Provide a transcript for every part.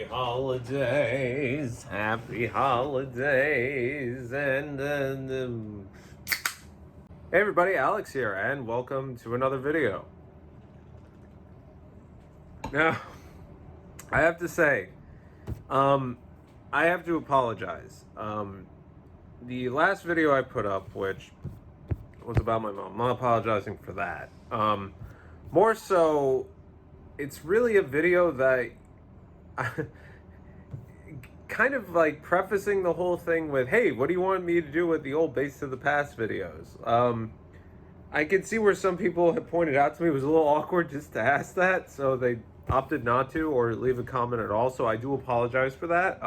Happy holidays, happy holidays, and hey everybody, Alex here, and welcome to another video. Now, I have to say, I have to apologize. The last video I put up, which was about my mom, I'm not apologizing for that. More so, it's really a video that kind of like prefacing the whole thing with, hey, what do you want me to do with the old Base to the Past videos? I can see where some people have pointed out to me it was a little awkward just to ask that, so they opted not to or leave a comment at all, so I do apologize for that.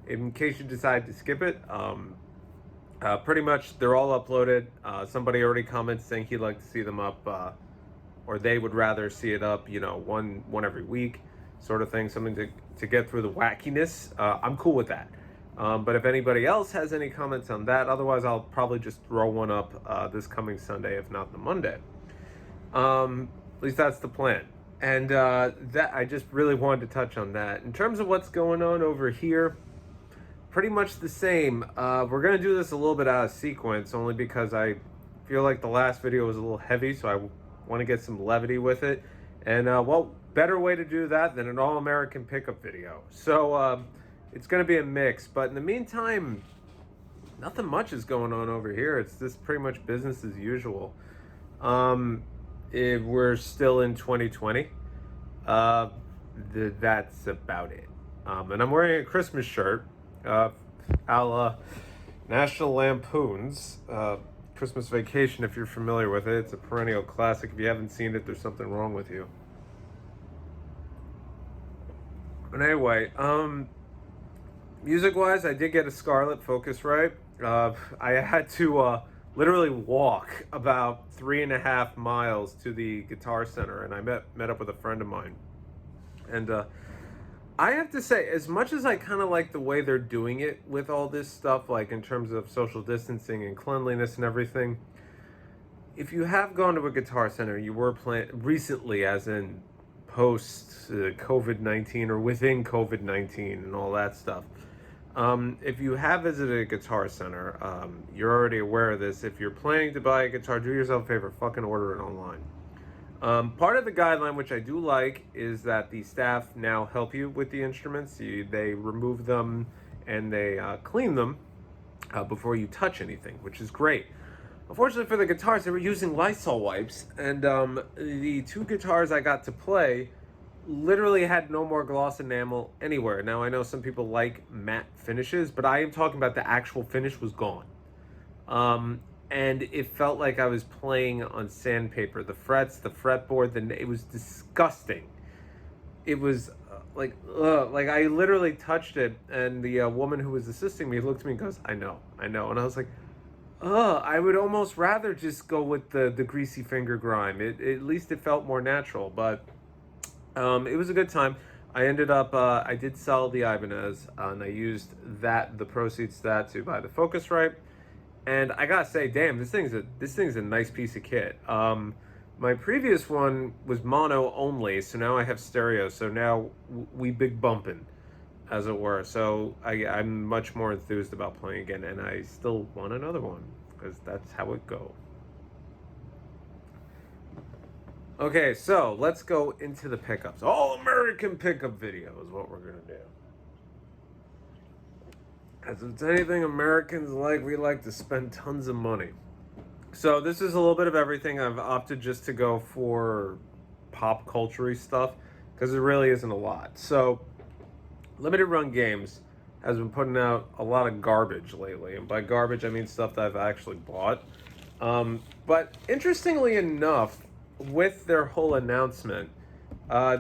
In case you decide to skip it, pretty much they're all uploaded. Somebody already commented saying he'd like to see them up, or they would rather see it up, one every week, sort of thing, something to get through the wackiness. I'm cool with that. But if anybody else has any comments on that, otherwise I'll probably just throw one up this coming Sunday, if not the Monday. At least that's the plan. And that I just really wanted to touch on that. In terms of what's going on over here, pretty much the same. We're going to do this a little bit out of sequence, only because I feel like the last video was a little heavy, so I want to get some levity with it. And what better way to do that than an all-American pickup video? So it's going to be a mix, but in the meantime, nothing much is going on over here. It's just pretty much business as usual. We're still in 2020. That's about it. And I'm wearing a Christmas shirt, a la National Lampoon's Christmas Vacation, if you're familiar with it. It's a perennial classic. If you haven't seen it, there's something wrong with you. But anyway, music-wise, I did get a Scarlett Focusrite. I had to literally walk about 3.5 miles to the Guitar Center, and I met up with a friend of mine. And I have to say, as much as I kind of like the way they're doing it with all this stuff, like in terms of social distancing and cleanliness and everything, if you have gone to a Guitar Center, you were playing recently, as in post COVID-19 or within COVID-19 and all that stuff. If you have visited a Guitar Center, you're already aware of this. If you're planning to buy a guitar, do yourself a favor, fucking order it online. Part of the guideline, which I do like, is that the staff now help you with the instruments. They remove them and they clean them before you touch anything, which is great. Unfortunately for the guitars, they were using Lysol wipes, and the two guitars I got to play literally had no more gloss enamel anywhere. Now, I know some people like matte finishes, but I am talking about the actual finish was gone. And it felt like I was playing on sandpaper. The frets, the fretboard, it was disgusting. It was like I literally touched it, and the woman who was assisting me looked at me and goes, I know. And I was like, I would almost rather just go with the greasy finger grime. At least it felt more natural, but it was a good time. I ended up, I did sell the Ibanez, and I used the proceeds to that to buy the Focusrite. And I gotta say, damn, this thing's a nice piece of kit. My previous one was mono only, so now I have stereo. So now we big bumping, as it were. So I'm much more enthused about playing again, and I still want another one because that's how it go. Okay, so let's go into the pickups. All American pickup video is what we're gonna do. As if it's anything Americans like, we like to spend tons of money. So this is a little bit of everything. I've opted just to go for pop culture-y stuff because there really isn't a lot. So Limited Run Games has been putting out a lot of garbage lately. And by garbage, I mean stuff that I've actually bought. But interestingly enough, with their whole announcement,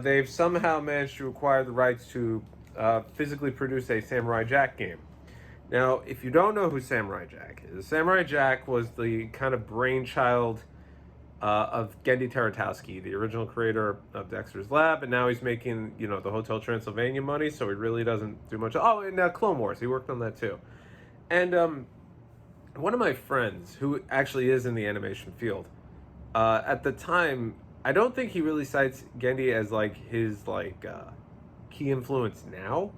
they've somehow managed to acquire the rights to physically produce a Samurai Jack game. Now, if you don't know who Samurai Jack is, Samurai Jack was the kind of brainchild of Genndy Tartakovsky, the original creator of Dexter's Lab, and now he's making, the Hotel Transylvania money, so he really doesn't do much. Oh, and Clone Wars, he worked on that too. And one of my friends, who actually is in the animation field, at the time, I don't think he really cites Genndy as his key influence now,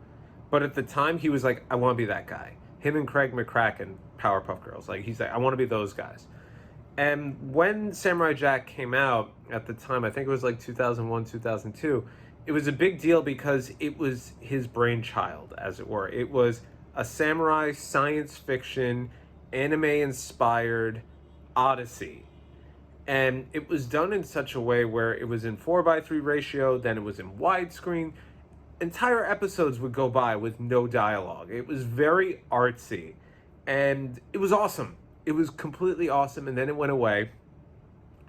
but at the time he was like, I want to be that guy. Him and Craig McCracken, Powerpuff Girls. Like, he's like, I want to be those guys. And when Samurai Jack came out at the time, I think it was like 2001, 2002, it was a big deal because it was his brainchild, as it were. It was a samurai science fiction, anime-inspired odyssey. And it was done in such a way where it was in 4:3 ratio, then it was in widescreen. Entire episodes would go by with no dialogue. It was very artsy, and it was awesome. It was completely awesome, and then it went away.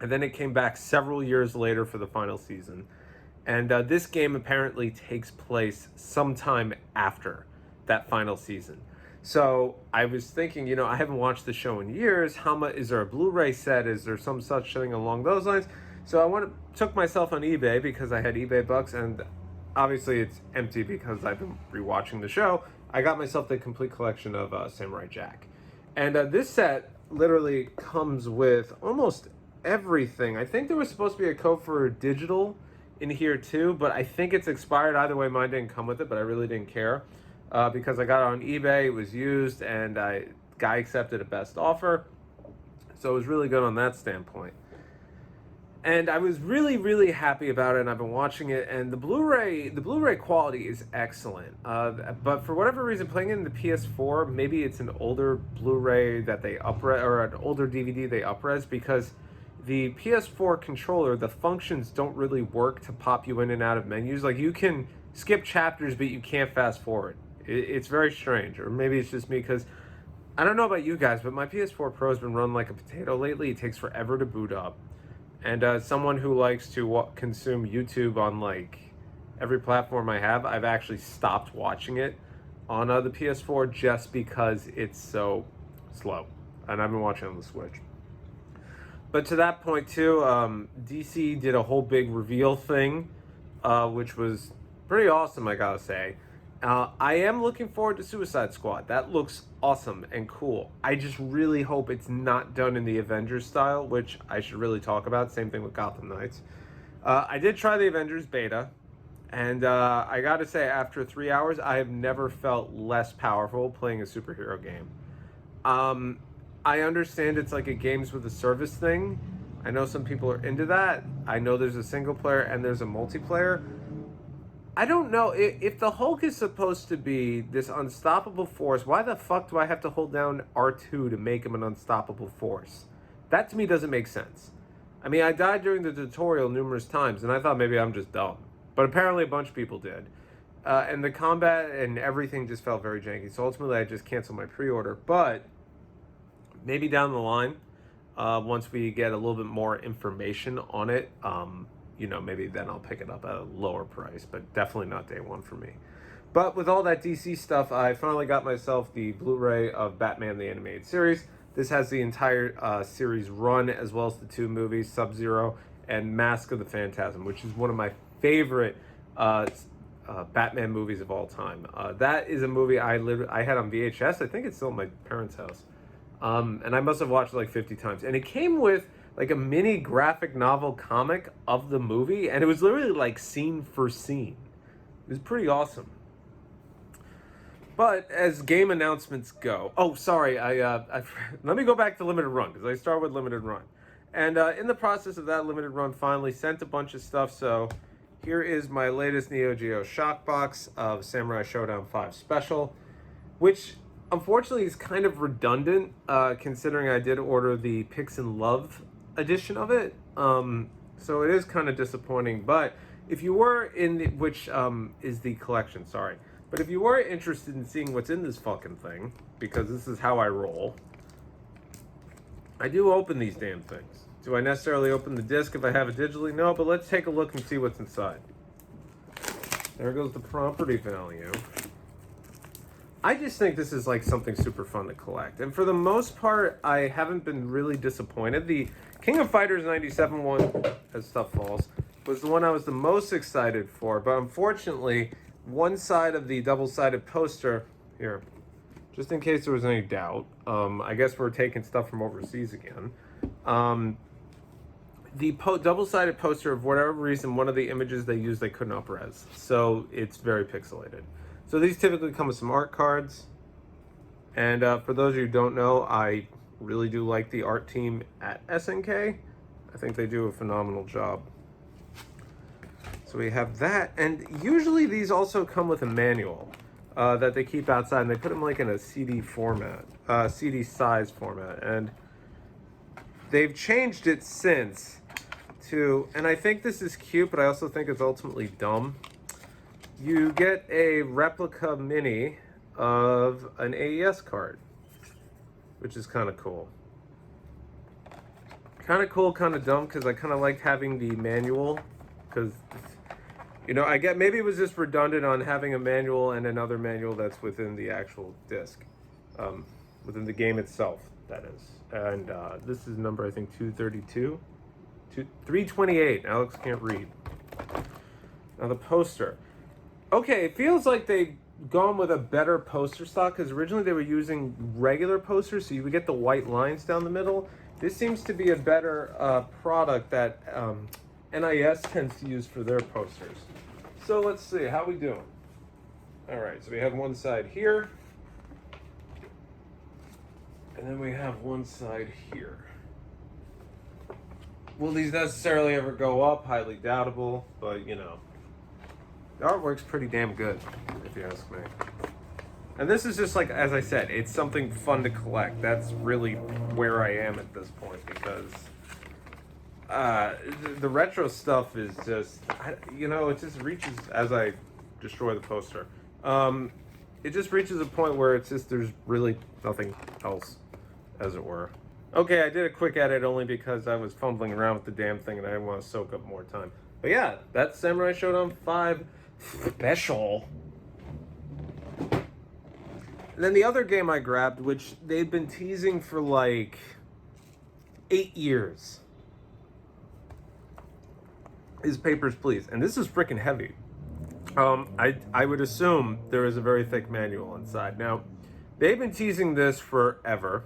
And then it came back several years later for the final season. And this game apparently takes place sometime after that final season. So I was thinking, I haven't watched the show in years. How much is there a Blu-ray set? Is there some such thing along those lines? So I took myself on eBay because I had eBay bucks, and obviously it's empty because I've been rewatching the show. I got myself the complete collection of Samurai Jack. And this set literally comes with almost everything. I think there was supposed to be a code for digital in here too, but I think it's expired. Either way, mine didn't come with it, but I really didn't care because I got it on eBay. It was used, and guy accepted a best offer. So it was really good on that standpoint. And I was really, really happy about it, and I've been watching it, and the Blu-ray quality is excellent. But for whatever reason, playing it in the PS4, maybe it's an older Blu-ray that they upres, or an older DVD they upres, because the PS4 controller, the functions don't really work to pop you in and out of menus. Like, you can skip chapters, but you can't fast forward. It's very strange, or maybe it's just me, because I don't know about you guys, but my PS4 Pro has been run like a potato lately. It takes forever to boot up. And someone who likes to consume YouTube on like every platform I have, I've actually stopped watching it on the PS4 just because it's so slow. And I've been watching on the Switch. But to that point too, DC did a whole big reveal thing, which was pretty awesome, I gotta say. I am looking forward to Suicide Squad. That looks awesome and cool. I just really hope it's not done in the Avengers style, which I should really talk about. Same thing with Gotham Knights. I did try the Avengers beta, and I gotta say, after 3 hours, I have never felt less powerful playing a superhero game. I understand it's like a games with a service thing. I know some people are into that. I know there's a single player and there's a multiplayer. I don't know, if the Hulk is supposed to be this unstoppable force, why the fuck do I have to hold down R2 to make him an unstoppable force? That to me doesn't make sense. I mean, I died during the tutorial numerous times, and I thought maybe I'm just dumb. But apparently a bunch of people did. And the combat and everything just felt very janky, so ultimately I just canceled my pre-order. But maybe down the line, once we get a little bit more information on it, maybe then I'll pick it up at a lower price, but definitely not day one for me. But with all that DC stuff, I finally got myself the Blu-ray of Batman the Animated Series. This has the entire series run, as well as the 2 movies, Sub-Zero and Mask of the Phantasm, which is one of my favorite Batman movies of all time. That is a movie I had on VHS. I think it's still at my parents' house. And I must have watched it like 50 times. And it came with like a mini graphic novel comic of the movie, and it was literally like scene for scene. It was pretty awesome. But as game announcements go, let me go back to Limited Run, because I started with Limited Run. And in the process of that, Limited Run finally sent a bunch of stuff, so here is my latest Neo Geo shock box of Samurai Showdown 5 Special, which unfortunately is kind of redundant, considering I did order the Pix and Love edition of it, so it is kind of disappointing. But if you were is the collection, but if you were interested in seeing what's in this fucking thing, because this is how I roll, I do open these damn things. Do I necessarily open the disc if I have it digitally? No, but let's take a look and see what's inside. There goes the property value. I just think this is like something super fun to collect, and for the most part, I haven't been really disappointed. The King of Fighters 97 one, as stuff falls, was the one I was the most excited for, but unfortunately, one side of the double-sided poster, here, just in case there was any doubt, I guess we're taking stuff from overseas again. the double-sided poster, of whatever reason, one of the images they used they couldn't up-res, so it's very pixelated. So these typically come with some art cards, and for those of you who don't know, I really do like the art team at SNK. I think they do a phenomenal job. So we have that, and usually these also come with a manual that they keep outside, and they put them like in a CD format, CD size format, and they've changed it since to, and I think this is cute, but I also think it's ultimately dumb. You get a replica mini of an AES card, which is kind of cool. Kind of cool, kind of dumb, because I kind of liked having the manual, because, you know, I get, maybe it was just redundant on having a manual and another manual that's within the actual disc, within the game itself, that is. And this is number, I think, 232, 328. Alex can't read. Now the poster. Okay, it feels like they've gone with a better poster stock, because originally they were using regular posters, so you would get the white lines down the middle. This seems to be a better product that NIS tends to use for their posters. So let's see, how we doing? All right, so we have one side here, and then we have one side here. Will these necessarily ever go up? Highly doubtable, but you know, the artwork's pretty damn good, if you ask me. And this is just like, as I said, it's something fun to collect. That's really where I am at this point, because the retro stuff is just, you know, it just reaches, as I destroy the poster, it just reaches a point where it's just, there's really nothing else, as it were. Okay, I did a quick edit only because I was fumbling around with the damn thing and I didn't want to soak up more time. But yeah, that's Samurai Shodown 5 Special. And then the other game I grabbed, which they've been teasing for like 8 years, is Papers, Please. And this is freaking heavy. I would assume there is a very thick manual inside. Now, they've been teasing this forever.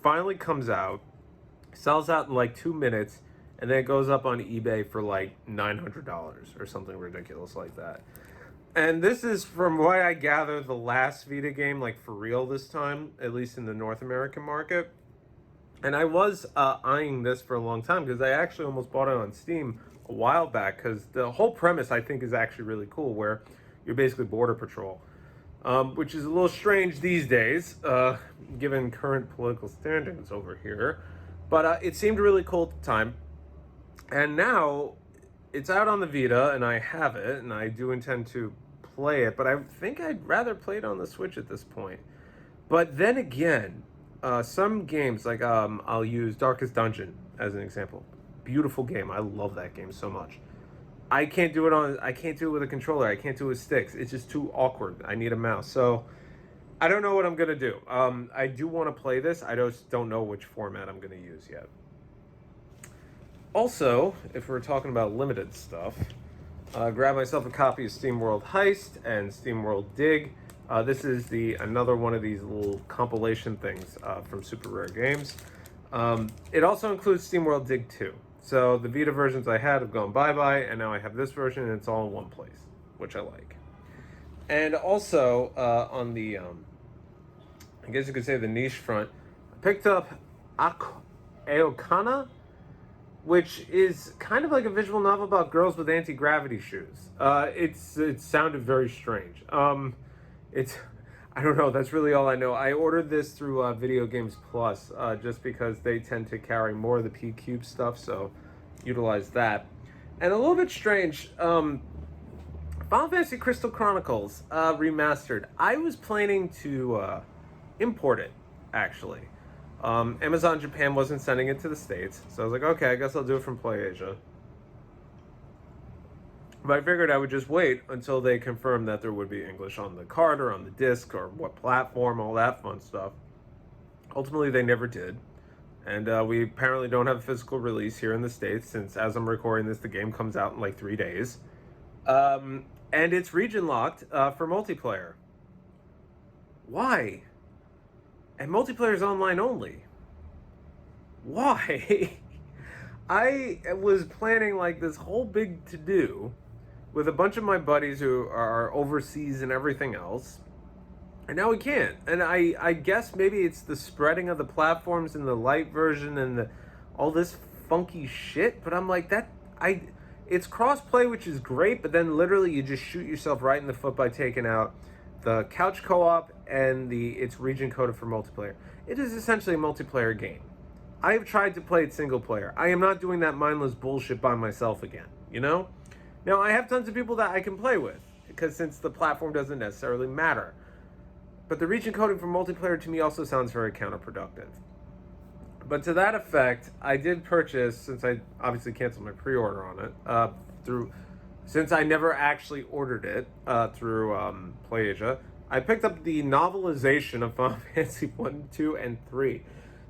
Finally comes out, sells out in like 2 minutes, and then it goes up on eBay for like $900 or something ridiculous like that. And this is, from what I gather, the last Vita game, like for real this time, at least in the North American market. And I was eyeing this for a long time, because I actually almost bought it on Steam a while back, because the whole premise I think is actually really cool, where you're basically border patrol. Which is a little strange these days, given current political standings over here. But it seemed really cool at the time. And now it's out on the Vita, and I have it, and I do intend to play it. But I think I'd rather play it on the Switch at this point. But then again, some games, like I'll use Darkest Dungeon as an example. Beautiful game. I love that game so much. I can't do it with a controller. I can't do it with sticks. It's just too awkward. I need a mouse. So I don't know what I'm gonna do. I do want to play this. I just don't know which format I'm gonna use yet. Also, if we're talking about limited stuff, grab myself a copy of SteamWorld Heist and SteamWorld Dig. This is another one of these little compilation things from Super Rare Games. It also includes SteamWorld Dig 2. So the Vita versions I had have gone bye-bye, and now I have this version, and it's all in one place, which I like. And also, on the, I guess you could say the niche front, I picked up Aokana, which is kind of like a visual novel about girls with anti-gravity shoes. It sounded very strange. I don't know, that's really all I know. I ordered this through Video Games Plus, just because they tend to carry more of the P-Cube stuff, so utilize that. And a little bit strange, Final Fantasy Crystal Chronicles Remastered. I was planning to import it, actually. Amazon Japan wasn't sending it to the States, so I was like, okay, I guess I'll do it from PlayAsia. But I figured I would just wait until they confirmed that there would be English on the card or on the disc or what platform, all that fun stuff. Ultimately, they never did. And we apparently don't have a physical release here in the States, since as I'm recording this, the game comes out in like 3 days. And it's region locked for multiplayer. Why? And multiplayer is online only. Why? I was planning like this whole big to-do with a bunch of my buddies who are overseas and everything else. And now we can't. And I guess maybe it's the spreading of the platforms and the light version and all this funky shit. But I'm like, it's cross-play, which is great, but then literally you just shoot yourself right in the foot by taking out the couch co-op and it's region coded for multiplayer. It is essentially a multiplayer game. I have tried to play it single player. I am not doing that mindless bullshit by myself again, you know? Now, I have tons of people that I can play with, because since the platform doesn't necessarily matter. But the region coding for multiplayer to me also sounds very counterproductive. But to that effect, I did purchase, since I obviously canceled my pre-order on it, since I never actually ordered it through PlayAsia, I picked up the novelization of Final Fantasy 1, 2, and 3.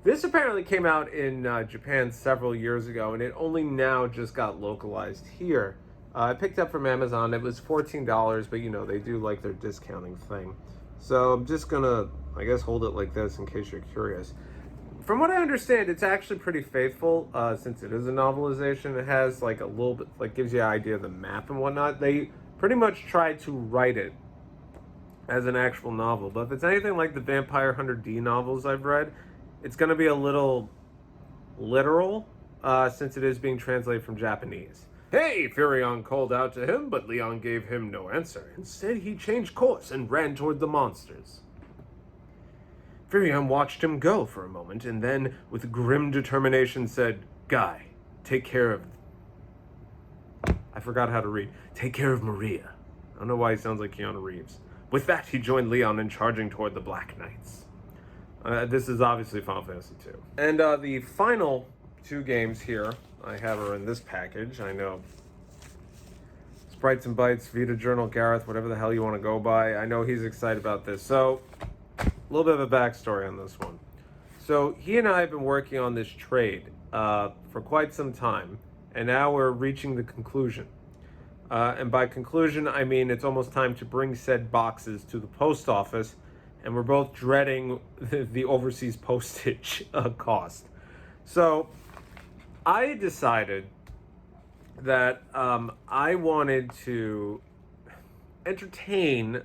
This apparently came out in Japan several years ago, and it only now just got localized here. I picked up from Amazon. It was $14, but you know, they do like their discounting thing. So I'm just gonna, I guess, hold it like this in case you're curious. From what I understand, it's actually pretty faithful, since it is a novelization. It has like a little bit, like gives you an idea of the map and whatnot. They pretty much tried to write it as an actual novel. But if it's anything like the Vampire Hunter D novels I've read, it's gonna be a little literal, since it is being translated from Japanese. Hey, Furion called out to him, but Leon gave him no answer. Instead, he changed course and ran toward the monsters. Furion watched him go for a moment, and then, with grim determination, said, Guy, take care of... I forgot how to read. Take care of Maria. I don't know why he sounds like Keanu Reeves. With that, he joined Leon in charging toward the Black Knights. This is obviously Final Fantasy II. And the final two games here I have are in this package. I know Sprites and Bites, Vita Journal, Gareth, whatever the hell you want to go by. I know he's excited about this. So, a little bit of a backstory on this one. So, he and I have been working on this trade for quite some time, and now we're reaching the conclusion. And by conclusion, I mean it's almost time to bring said boxes to the post office, and we're both dreading the overseas postage cost. So, I decided that I wanted to entertain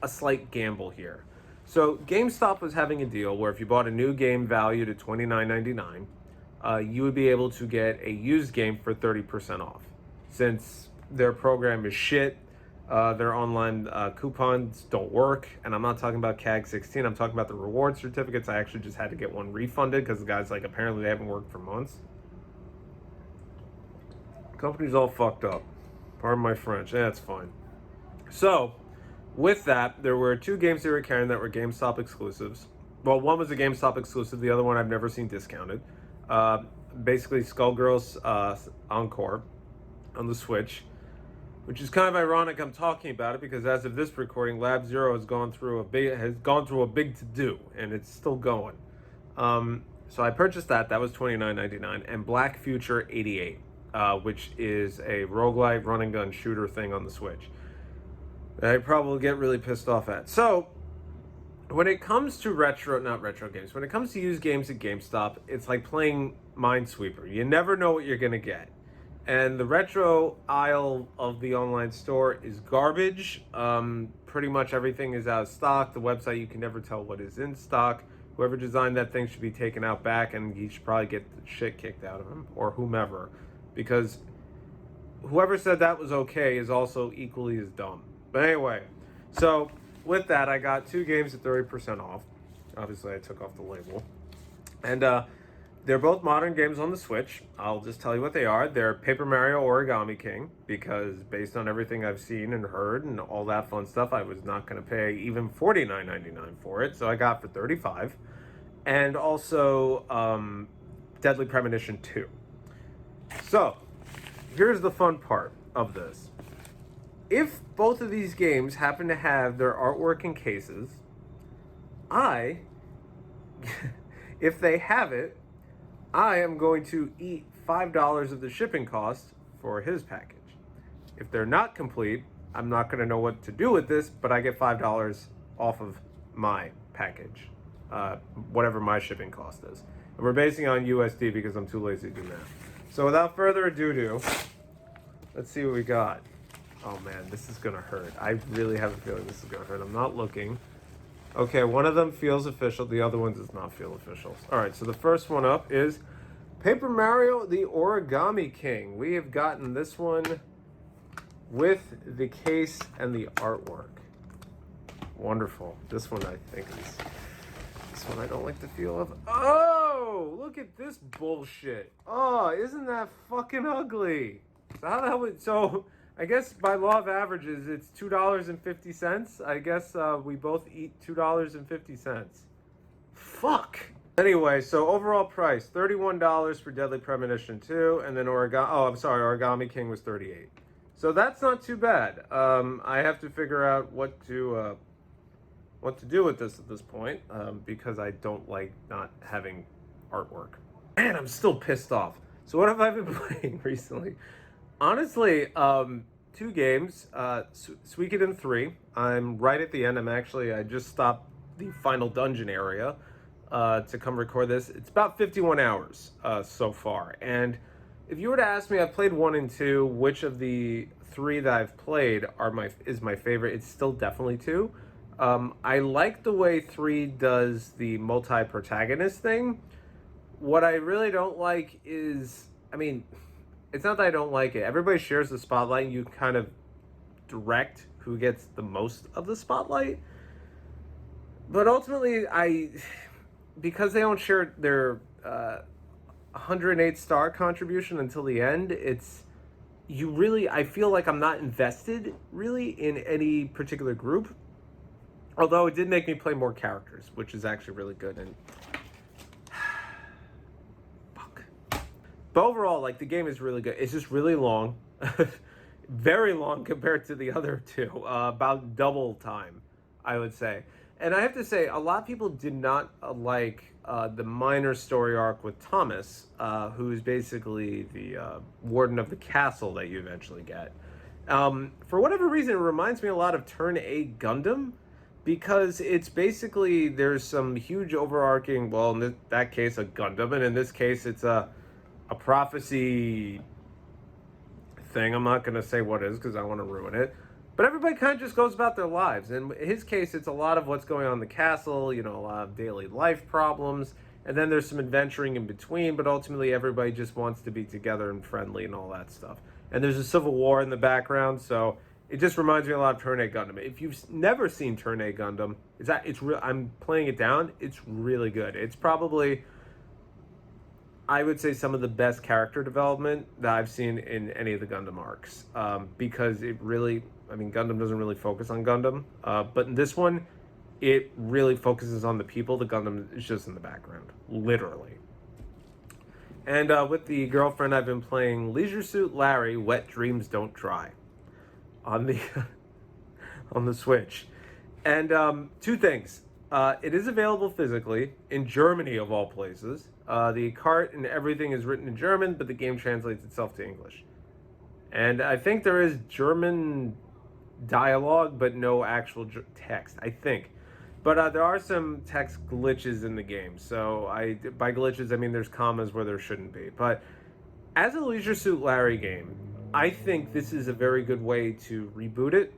a slight gamble here. So GameStop was having a deal where if you bought a new game valued at $29.99, you would be able to get a used game for 30% off. Since their program is shit, their online coupons don't work, and I'm not talking about CAG 16, I'm talking about the reward certificates. I actually just had to get one refunded because the guy's like, apparently they haven't worked for months. Company's all fucked up. Pardon my French. That's fine. So, with that, there were two games they were carrying that were GameStop exclusives. Well, one was a GameStop exclusive. The other one I've never seen discounted. Basically, Skullgirls Encore on the Switch, which is kind of ironic I'm talking about it because as of this recording, Lab Zero has gone through a big to-do, and it's still going. So I purchased that. That was $29.99, and Black Future 88. Which is a roguelike run and gun shooter thing on the Switch. I probably get really pissed off at. So, when it comes to not retro games, when it comes to used games at GameStop, it's like playing Minesweeper. You never know what you're going to get. And the retro aisle of the online store is garbage. Pretty much everything is out of stock. The website, you can never tell what is in stock. Whoever designed that thing should be taken out back, and he should probably get the shit kicked out of him, or whomever. Because whoever said that was okay is also equally as dumb. But anyway, so with that, I got two games at 30% off. Obviously, I took off the label. And they're both modern games on the Switch. I'll just tell you what they are. They're Paper Mario Origami King, because based on everything I've seen and heard and all that fun stuff, I was not going to pay even $49.99 for it. So I got for $35. And also Deadly Premonition 2. So, here's the fun part of this. If both of these games happen to have their artwork in cases, if they have it, I am going to eat $5 of the shipping cost for his package. If they're not complete, I'm not going to know what to do with this, but I get $5 off of my package, whatever my shipping cost is. And we're basing it on USD because I'm too lazy to do math. So without further ado, let's see what we got. Oh man, this is gonna hurt. I really have a feeling this is gonna hurt. I'm not looking. Okay, one of them feels official. The other one does not feel official. All right, so the first one up is Paper Mario: The Origami King. We have gotten this one with the case and the artwork. Wonderful. This one I think is... This one I don't like the feel of. Oh, look at this bullshit. Oh, isn't that fucking ugly? So how the hell would... So, I guess by law of averages, it's $2.50. I guess we both eat $2.50. Fuck. Anyway, so overall price, $31 for Deadly Premonition 2, and then Origami King was $38. So that's not too bad. I have to figure out what to do with this at this point, because I don't like not having artwork. Man, I'm still pissed off. So what have I been playing recently? Honestly, 2 games, Suikoden 3. I'm right at the end. I just stopped the final dungeon area to come record this. It's about 51 hours so far. And if you were to ask me, I've played 1 and 2, which of the 3 that I've played is my favorite, it's still definitely 2. I like the way 3 does the multi-protagonist thing. What I really don't like is, it's not that I don't like it. Everybody shares the spotlight, and you kind of direct who gets the most of the spotlight. But ultimately, because they don't share their 108 star contribution until the end, I feel like I'm not invested really in any particular group. Although it did make me play more characters, which is actually really good. And fuck. But overall, the game is really good. It's just really long, very long compared to the other 2, about double time, I would say. And I have to say, a lot of people did not like the minor story arc with Thomas, who is basically the warden of the castle that you eventually get. For whatever reason, it reminds me a lot of Turn A Gundam. Because it's basically, there's some huge overarching, well, in that case, a Gundam, and in this case, it's a prophecy thing. I'm not going to say what it is because I want to ruin it. But everybody kind of just goes about their lives. And in his case, it's a lot of what's going on in the castle, a lot of daily life problems. And then there's some adventuring in between, but ultimately everybody just wants to be together and friendly and all that stuff. And there's a civil war in the background, so... It just reminds me a lot of Turn A Gundam. If you've never seen Turn A Gundam, I'm playing it down. It's really good. It's probably, I would say, some of the best character development that I've seen in any of the Gundam arcs. Because it really, Gundam doesn't really focus on Gundam. But in this one, it really focuses on the people. The Gundam is just in the background, literally. And with the girlfriend, I've been playing Leisure Suit Larry, Wet Dreams Don't Dry. On the Switch. And 2 things. It is available physically in Germany, of all places. The cart and everything is written in German, but the game translates itself to English. And I think there is German dialogue, but no actual text, I think. But there are some text glitches in the game. So by glitches, I mean there's commas where there shouldn't be. But as a Leisure Suit Larry game, I think this is a very good way to reboot it.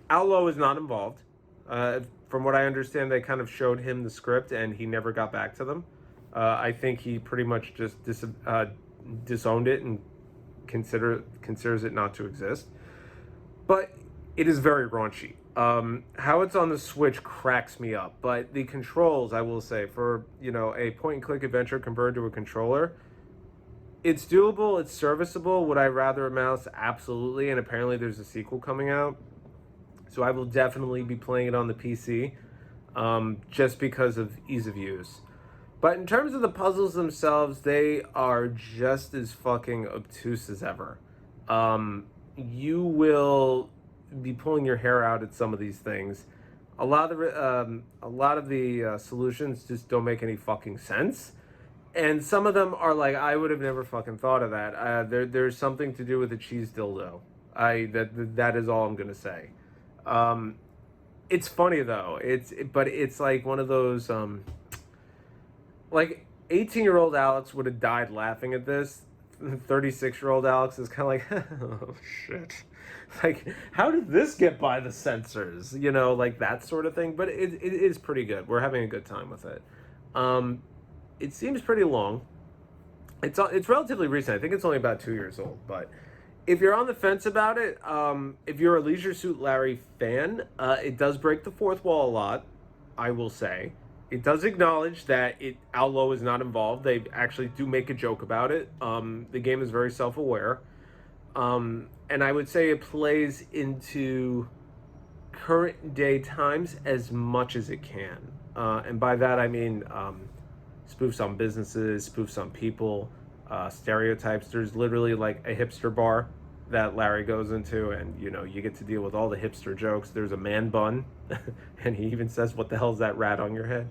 Aloe is not involved. From what I understand, they kind of showed him the script and he never got back to them. I think he pretty much just disowned it and considers it not to exist. But it is very raunchy. How it's on the Switch cracks me up. But the controls, I will say, for a point-and-click adventure compared to a controller, it's doable, it's serviceable. Would I rather a mouse? Absolutely. And apparently there's a sequel coming out. So I will definitely be playing it on the PC, just because of ease of use. But in terms of the puzzles themselves, they are just as fucking obtuse as ever. You will be pulling your hair out at some of these things. A lot of the solutions just don't make any fucking sense. And some of them are like, I would have never fucking thought of that. There's something to do with a cheese dildo. That is all I'm gonna say. It's funny though. But it's like one of those like 18-year-old Alex would have died laughing at this. 36-year-old Alex is kind of like, oh shit. Like, how did this get by the censors? You know, like that sort of thing. But it is pretty good. We're having a good time with it. It seems pretty long. It's relatively recent. I think it's only about 2 years old. But if you're on the fence about it, if you're a Leisure Suit Larry fan, it does break the fourth wall a lot, I will say. It does acknowledge that Outlaw is not involved. They actually do make a joke about it. The game is very self-aware. And I would say it plays into current day times as much as it can. And by that I mean spoofs on businesses, spoofs on people, stereotypes. There's literally like a hipster bar that Larry goes into, and you know, you get to deal with all the hipster jokes. There's a man bun, and he even says, "What the hell is that rat on your head?"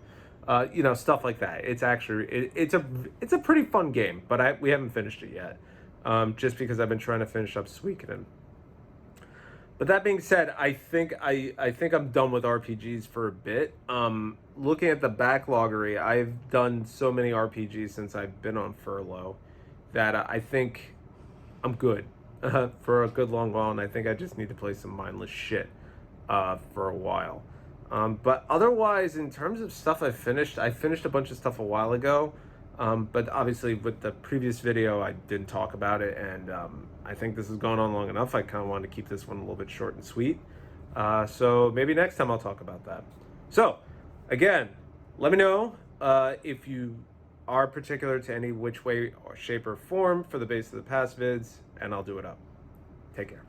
You know, stuff like that. It's actually it's a pretty fun game, but we haven't finished it yet, just because I've been trying to finish up Suikoden. But that being said, I think I'm done with RPGs for a bit. Looking at the backloggery, I've done so many RPGs since I've been on furlough that I think I'm good for a good long while, and I think I just need to play some mindless shit for a while. But otherwise, in terms of stuff I finished a bunch of stuff a while ago. But obviously with the previous video, I didn't talk about it, and I think this has gone on long enough. I kind of wanted to keep this one a little bit short and sweet. So maybe next time I'll talk about that. So, again, let me know if you are particular to any which way or shape or form for the Base of the Past vids, and I'll do it up. Take care.